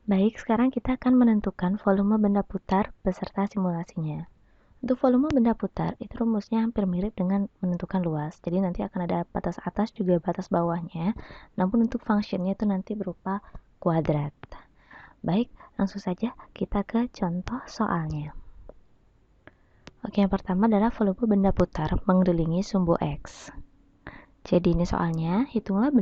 Baik, sekarang kita akan menentukan volume benda putar beserta simulasinya. Untuk volume benda putar, itu rumusnya hampir mirip dengan menentukan luas. Jadi nanti akan ada batas atas juga batas bawahnya. Namun untuk fungsinya itu nanti berupa kuadrat. Baik, langsung saja kita ke contoh soalnya. Oke, yang pertama adalah volume benda putar mengelilingi sumbu X. Jadi ini soalnya, hitunglah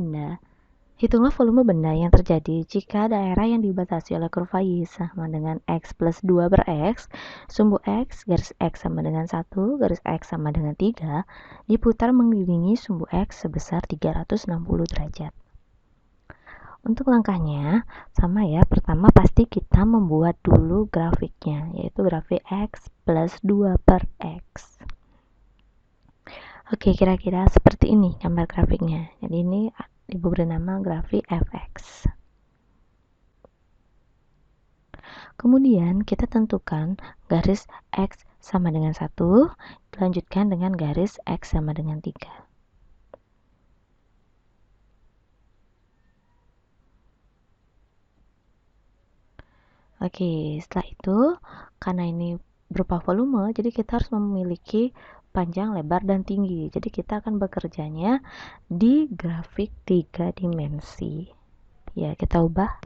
volume benda yang terjadi jika daerah yang dibatasi oleh kurva Y sama dengan X plus 2 per X, sumbu X, garis X sama dengan 1, garis X sama dengan 3, diputar mengelilingi sumbu X sebesar 360 derajat. Untuk langkahnya, sama ya, pertama pasti kita membuat dulu grafiknya, yaitu grafik X plus 2 per X. Oke, kira-kira seperti ini gambar grafiknya. Jadi ini Ibu beri nama grafik fx. Kemudian kita tentukan garis X sama dengan 1, dilanjutkan dengan garis X sama dengan 3. Oke, setelah itu, karena ini berupa volume, jadi kita harus memiliki panjang, lebar, dan tinggi. Jadi kita akan bekerjanya di grafik 3 dimensi. Ya, kita ubah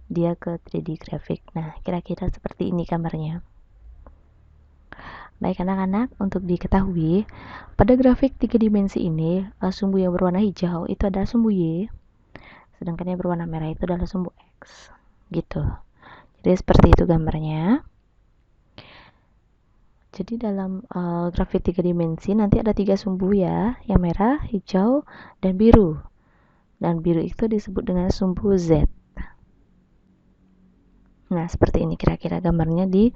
dia ke 3D grafik. Nah, kira-kira seperti ini gambarnya. Baik anak-anak, untuk diketahui, pada grafik 3 dimensi ini, sumbu yang berwarna hijau itu adalah sumbu Y, sedangkan yang berwarna merah itu adalah sumbu X. Gitu. Jadi seperti itu gambarnya. Jadi dalam grafik 3 dimensi nanti ada 3 sumbu ya, yang merah, hijau, dan biru. Dan biru itu disebut dengan sumbu Z. Nah, seperti ini kira-kira gambarnya di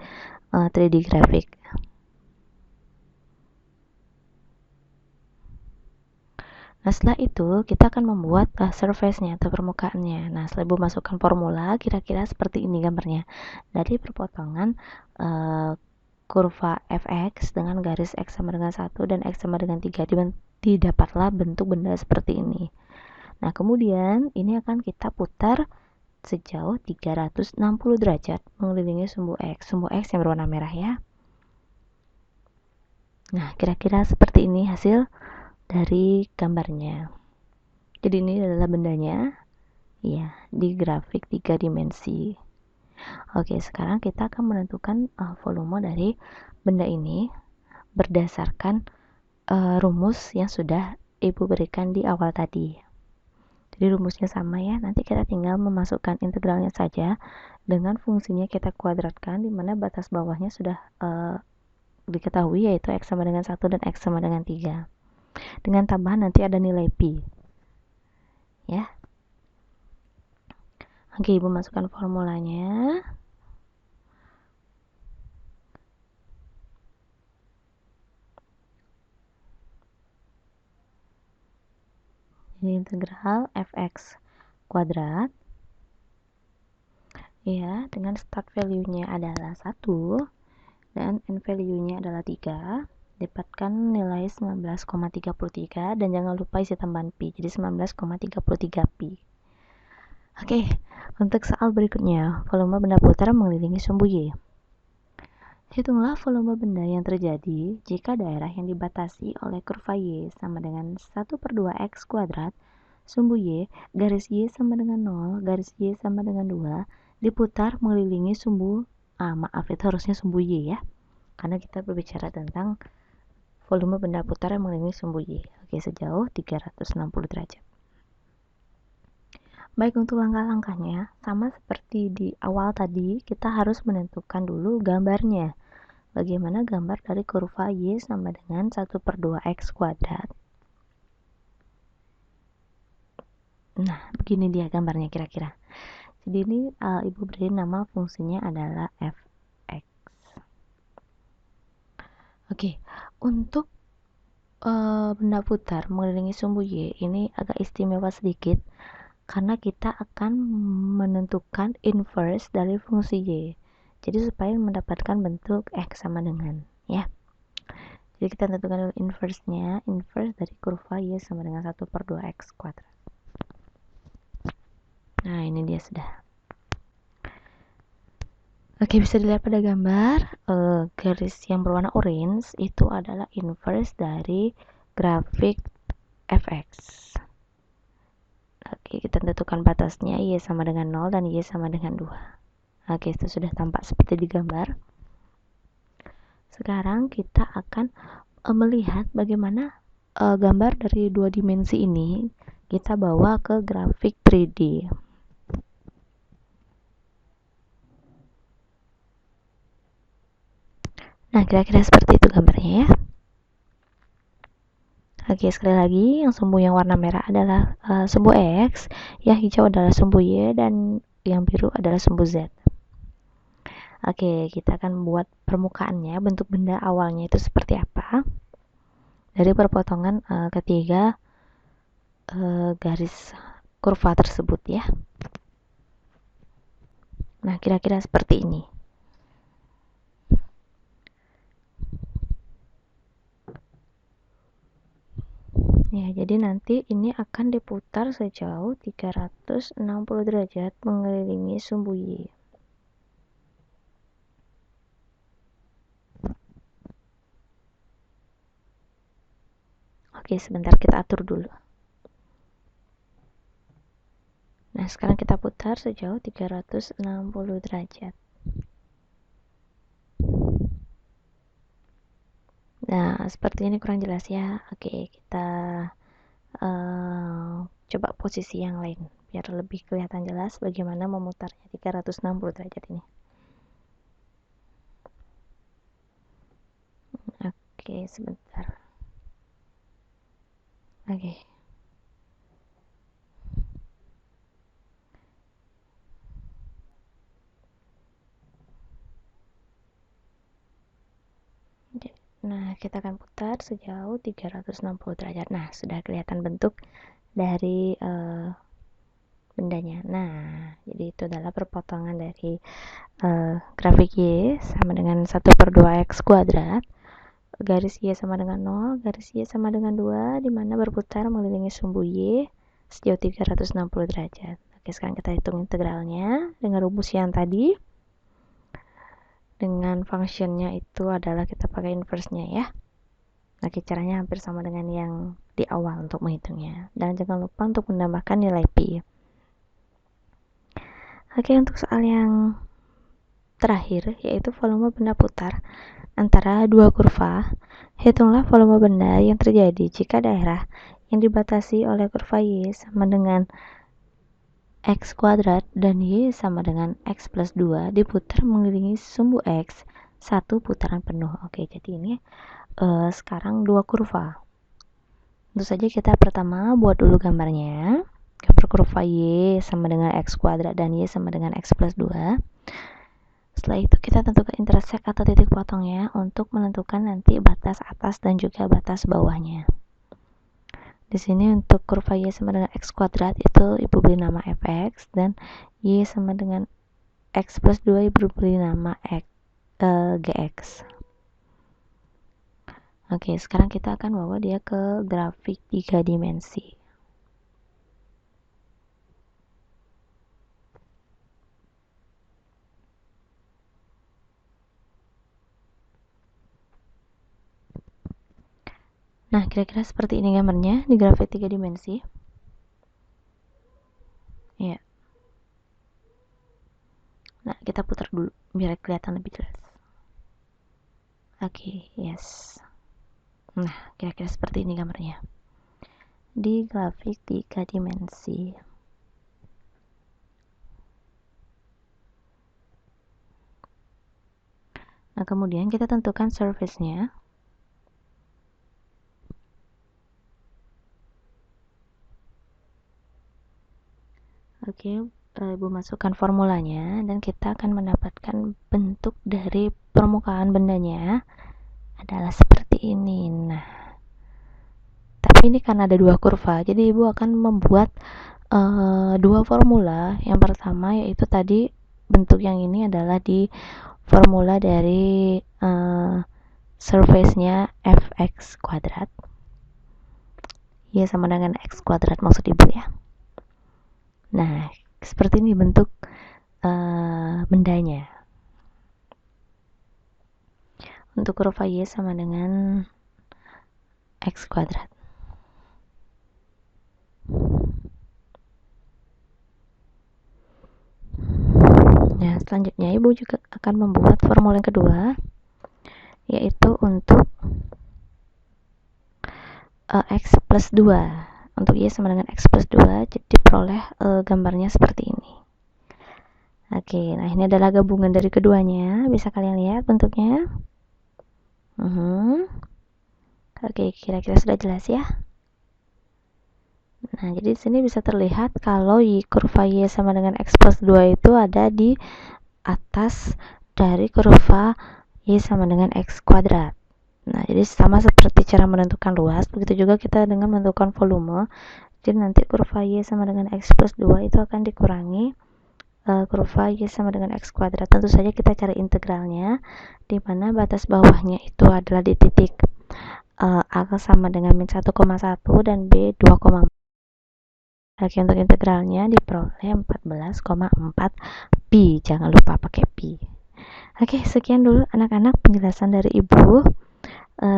3D grafik. Nah, setelah itu kita akan membuat surface-nya atau permukaannya. Nah, setelah Ibu masukkan formula, kira-kira seperti ini gambarnya. Dari perpotongan kurva fx dengan garis x sama dengan 1 dan x sama dengan 3 didapatlah bentuk benda seperti ini. Nah, kemudian ini akan kita putar sejauh 360 derajat mengelilingi sumbu x yang berwarna merah ya. Nah, kira-kira seperti ini hasil dari gambarnya. Jadi ini adalah bendanya ya, di grafik 3 dimensi. Oke, sekarang kita akan menentukan volume dari benda ini berdasarkan rumus yang sudah Ibu berikan di awal tadi. Jadi rumusnya sama ya, nanti kita tinggal memasukkan integralnya saja dengan fungsinya kita kuadratkan, di mana batas bawahnya sudah diketahui yaitu X sama dengan 1 dan X sama dengan 3. Dengan tambahan nanti ada nilai Pi. Ya. Oke, Ibu masukkan formulanya. Ini integral fx kuadrat ya, dengan start value-nya adalah 1 dan end value-nya adalah 3, dapatkan nilai 19,33 dan jangan lupa isi tambahan pi, jadi 19,33 pi. Oke, untuk soal berikutnya, volume benda putar mengelilingi sumbu Y. Hitunglah volume benda yang terjadi jika daerah yang dibatasi oleh kurva Y sama dengan 1/2 X kuadrat, sumbu Y, garis Y sama dengan 0, garis Y sama dengan 2, diputar mengelilingi sumbu maaf, itu harusnya sumbu Y ya, karena kita berbicara tentang volume benda putar yang mengelilingi sumbu Y. Oke, sejauh 360 derajat. Baik, untuk langkah-langkahnya, sama seperti di awal tadi, kita harus menentukan dulu gambarnya. Bagaimana gambar dari kurva Y sama dengan 1/2 X kuadrat. Nah, begini dia gambarnya kira-kira. Jadi ini Ibu beri nama fungsinya adalah fx. Oke, untuk benda putar mengelilingi sumbu Y ini agak istimewa sedikit karena kita akan menentukan inverse dari fungsi Y. Jadi supaya mendapatkan bentuk X sama dengan ya. Jadi kita tentukan dulu inverse-nya, inverse dari kurva Y sama dengan 1/2 X kuadrat. Nah, ini dia sudah. Oke, bisa dilihat pada gambar, garis yang berwarna orange itu adalah inverse dari grafik fx. Oke, kita tentukan batasnya y sama dengan 0 dan y sama dengan 2. Oke, itu sudah tampak seperti di gambar. Sekarang kita akan melihat bagaimana gambar dari dua dimensi ini kita bawa ke grafik 3D. Nah, kira-kira seperti itu gambarnya ya. Oke, sekali lagi, yang sumbu yang warna merah adalah sumbu X, yang hijau adalah sumbu Y, dan yang biru adalah sumbu Z. Oke, kita akan buat permukaannya, bentuk benda awalnya itu seperti apa. Dari perpotongan ketiga garis kurva tersebut ya. Nah, kira-kira seperti ini. Ya, jadi nanti ini akan diputar sejauh 360 derajat mengelilingi sumbu Y. Oke, sebentar kita atur dulu. Nah, sekarang kita putar sejauh 360 derajat. Nah, seperti ini kurang jelas ya. Oke, kita coba posisi yang lain biar lebih kelihatan jelas bagaimana memutarnya 360 derajat ini. Oke, sebentar. Oke. Nah, kita akan putar sejauh 360 derajat. Nah, sudah kelihatan bentuk dari bendanya. Nah, jadi itu adalah perpotongan dari grafik Y sama dengan 1/2x kuadrat. Garis Y sama dengan 0, garis Y sama dengan 2, dimana berputar mengelilingi sumbu Y sejauh 360 derajat. Oke, sekarang kita hitung integralnya dengan rumus yang tadi. Dengan functionnya itu adalah kita pakai inverse-nya ya. Oke, caranya hampir sama dengan yang di awal untuk menghitungnya. Dan jangan lupa untuk menambahkan nilai pi. Oke, untuk soal yang terakhir, yaitu volume benda putar antara dua kurva. Hitunglah volume benda yang terjadi jika daerah yang dibatasi oleh kurva Y sama dengan X kuadrat dan Y sama dengan X plus 2 diputar mengelilingi sumbu X satu putaran penuh. Oke, jadi ini sekarang dua kurva. Tentu saja kita pertama buat dulu gambarnya. Gambar kurva Y sama dengan X kuadrat dan Y sama dengan X plus 2. Setelah itu kita tentukan intersect atau titik potongnya untuk menentukan nanti batas atas dan juga batas bawahnya. Di sini untuk kurva Y sama dengan X kuadrat itu ibu beri nama fx dan Y sama dengan X plus 2 ibu beri nama gx. Oke, sekarang kita akan bawa dia ke grafik 3 dimensi. Nah, kira-kira seperti ini gambarnya di grafik 3 dimensi. Ya. Nah, kita putar dulu biar kelihatan lebih jelas. Oke, yes. Nah, kira-kira seperti ini gambarnya di grafik 3 dimensi. Nah, kemudian kita tentukan surface-nya. Oke, Ibu masukkan formulanya dan kita akan mendapatkan bentuk dari permukaan bendanya adalah seperti ini. Nah, tapi ini karena ada dua kurva, jadi Ibu akan membuat dua formula. Yang pertama yaitu tadi bentuk yang ini adalah di formula dari surface-nya fx kuadrat. Ya, sama dengan x kuadrat maksud Ibu ya. Nah, seperti ini bentuk bendanya. untuk kurva Y sama dengan X kuadrat. Nah, selanjutnya Ibu juga akan membuat formula yang kedua, yaitu untuk X plus 2. Untuk Y sama dengan X plus 2, jadi diperoleh gambarnya seperti ini. Oke, nah ini adalah gabungan dari keduanya. Bisa kalian lihat bentuknya? Oke, kira-kira sudah jelas ya? Nah, jadi di sini bisa terlihat kalau kurva Y sama dengan X plus 2 itu ada di atas dari kurva Y sama dengan X kuadrat. Nah, jadi sama seperti cara menentukan luas, begitu juga kita dengan menentukan volume. Jadi nanti kurva Y sama dengan X plus 2 itu akan dikurangi kurva Y sama dengan X kuadrat. Tentu saja kita cari integralnya, di mana batas bawahnya itu adalah di titik A sama dengan min 1,1 dan B 2,4. Oke, untuk integralnya diperoleh 14,4 pi. Jangan lupa pakai pi. Oke, sekian dulu anak-anak penjelasan dari Ibu.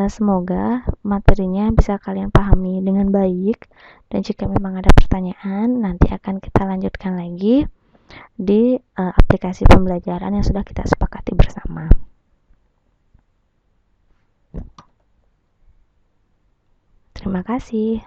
Semoga materinya bisa kalian pahami dengan baik, dan jika memang ada pertanyaan nanti akan kita lanjutkan lagi di aplikasi pembelajaran yang sudah kita sepakati bersama. Terima kasih.